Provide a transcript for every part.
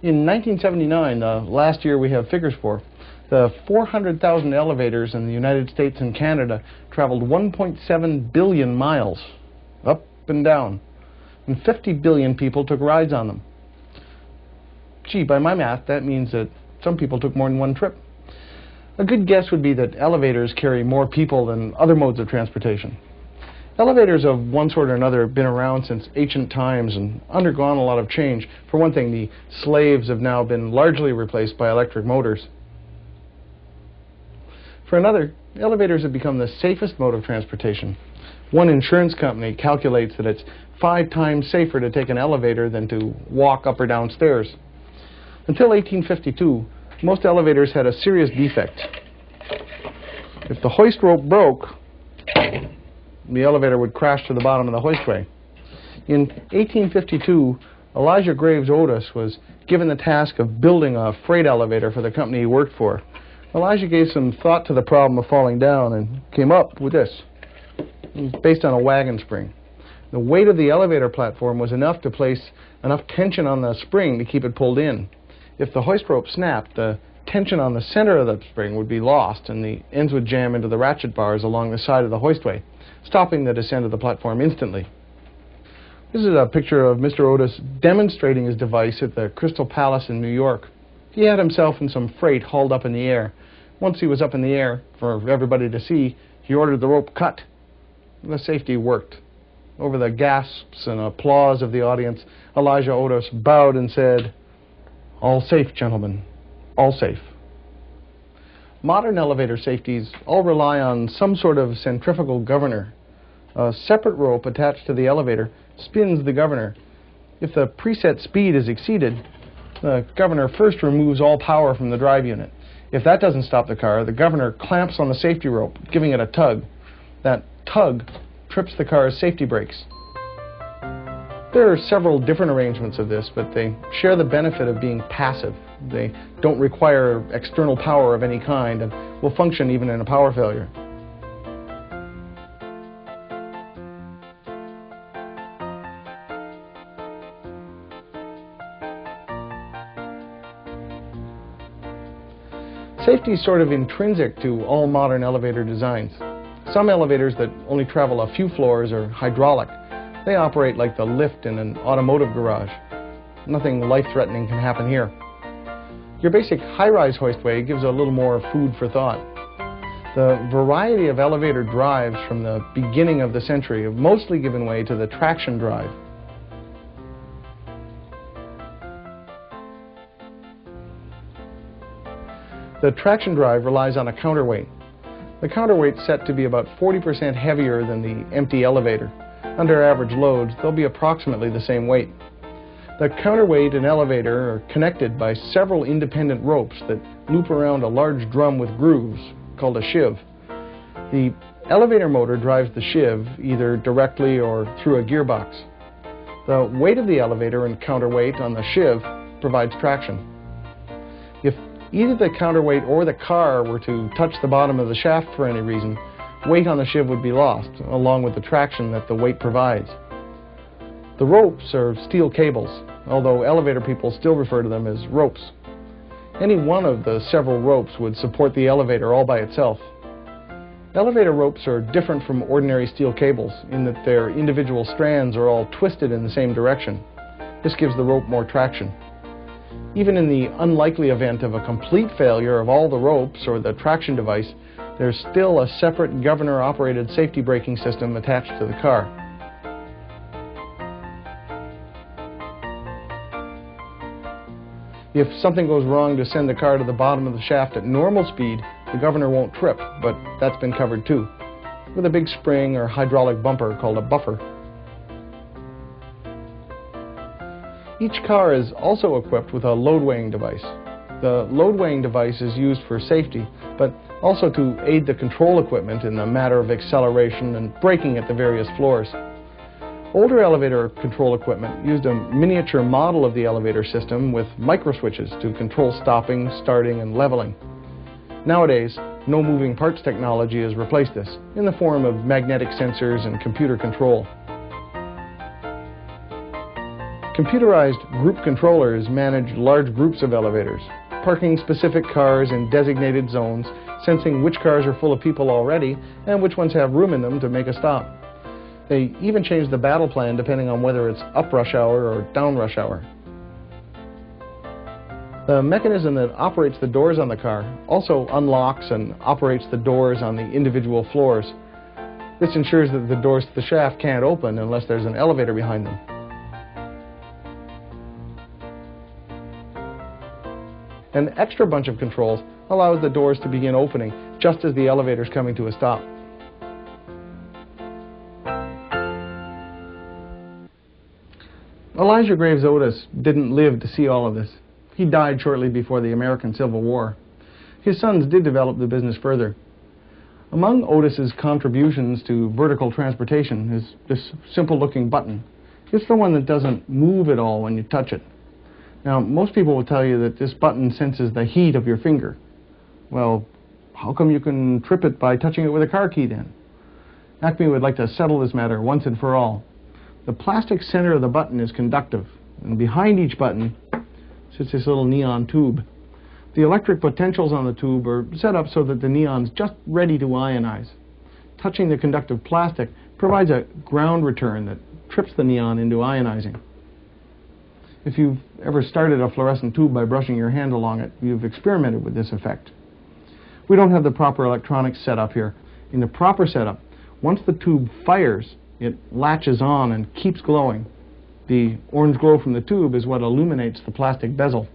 In 1979, the last year we have figures for, the 400,000 elevators in the United States and Canada traveled 1.7 billion miles, up and down, and 50 billion people took rides on them. Gee, by my math, that means that some people took more than one trip. A good guess would be that elevators carry more people than other modes of transportation. Elevators of one sort or another have been around since ancient times and undergone a lot of change. For one thing, the slaves have now been largely replaced by electric motors. For another, elevators have become the safest mode of transportation. One insurance company calculates that it's 5 times safer to take an elevator than to walk up or down stairs. Until 1852, most elevators had a serious defect. If the hoist rope broke, the elevator would crash to the bottom of the hoistway. In 1852, Elijah Graves Otis was given the task of building a freight elevator for the company he worked for. Elijah gave some thought to the problem of falling down and came up with this. It was based on a wagon spring. The weight of the elevator platform was enough to place enough tension on the spring to keep it pulled in. If the hoist rope snapped, the tension on the center of the spring would be lost and the ends would jam into the ratchet bars along the side of the hoistway, stopping the descent of the platform instantly. This is a picture of Mr. Otis demonstrating his device at the Crystal Palace in New York. He had himself and some freight hauled up in the air. Once he was up in the air, for everybody to see, he ordered the rope cut. The safety worked. Over the gasps and applause of the audience, Elijah Otis bowed and said, "All safe, gentlemen, all safe." Modern elevator safeties all rely on some sort of centrifugal governor. A separate rope attached to the elevator spins the governor. If the preset speed is exceeded, the governor first removes all power from the drive unit. If that doesn't stop the car, the governor clamps on the safety rope, giving it a tug. That tug trips the car's safety brakes. There are several different arrangements of this, but they share the benefit of being passive. They don't require external power of any kind and will function even in a power failure. Safety is sort of intrinsic to all modern elevator designs. Some elevators that only travel a few floors are hydraulic. They operate like the lift in an automotive garage. Nothing life-threatening can happen here. Your basic high-rise hoistway gives a little more food for thought. The variety of elevator drives from the beginning of the century have mostly given way to the traction drive. The traction drive relies on a counterweight. The counterweight's set to be about 40% heavier than the empty elevator. Under average loads, they'll be approximately the same weight. The counterweight and elevator are connected by several independent ropes that loop around a large drum with grooves, called a sheave. The elevator motor drives the sheave either directly or through a gearbox. The weight of the elevator and counterweight on the sheave provides traction. If either the counterweight or the car were to touch the bottom of the shaft for any reason, weight on the sheave would be lost, along with the traction that the weight provides. The ropes are steel cables, although elevator people still refer to them as ropes. Any one of the several ropes would support the elevator all by itself. Elevator ropes are different from ordinary steel cables in that their individual strands are all twisted in the same direction. This gives the rope more traction. Even in the unlikely event of a complete failure of all the ropes or the traction device, there's still a separate governor-operated safety braking system attached to the car. If something goes wrong to send the car to the bottom of the shaft at normal speed, the governor won't trip, but that's been covered too, with a big spring or hydraulic bumper called a buffer. Each car is also equipped with a load-weighing device. The load-weighing device is used for safety, but also to aid the control equipment in the matter of acceleration and braking at the various floors. Older elevator control equipment used a miniature model of the elevator system with microswitches to control stopping, starting, and leveling. Nowadays, no moving parts technology has replaced this in the form of magnetic sensors and computer control. Computerized group controllers manage large groups of elevators, parking specific cars in designated zones, sensing which cars are full of people already and which ones have room in them to make a stop. They even change the battle plan depending on whether it's up rush hour or down rush hour. The mechanism that operates the doors on the car also unlocks and operates the doors on the individual floors. This ensures that the doors to the shaft can't open unless there's an elevator behind them. An extra bunch of controls allows the doors to begin opening just as the elevator is coming to a stop. Elijah Graves Otis didn't live to see all of this. He died shortly before the American Civil War. His sons did develop the business further. Among Otis's contributions to vertical transportation is this simple-looking button. It's the one that doesn't move at all when you touch it. Now, most people will tell you that this button senses the heat of your finger. Well, how come you can trip it by touching it with a car key then? Acme would like to settle this matter once and for all. The plastic center of the button is conductive, and behind each button sits this little neon tube. The electric potentials on the tube are set up so that the neon's just ready to ionize. Touching the conductive plastic provides a ground return that trips the neon into ionizing. If you've ever started a fluorescent tube by brushing your hand along it, you've experimented with this effect. We don't have the proper electronics set up here. In the proper setup, once the tube fires, it latches on and keeps glowing. The orange glow from the tube is what illuminates the plastic bezel.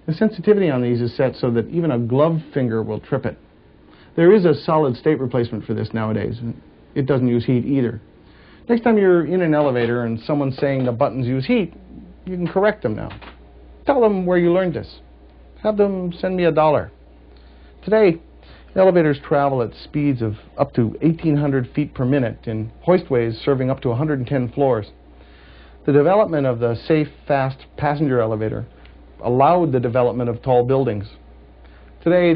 The sensitivity on these is set so that even a gloved finger will trip it. There is a solid state replacement for this nowadays. It doesn't use heat either. Next time you're in an elevator and someone's saying the buttons use heat, you can correct them now. Tell them where you learned this. Have them send me $1. Today, elevators travel at speeds of up to 1,800 feet per minute in hoistways serving up to 110 floors. The development of the safe, fast passenger elevator allowed the development of tall buildings. Today,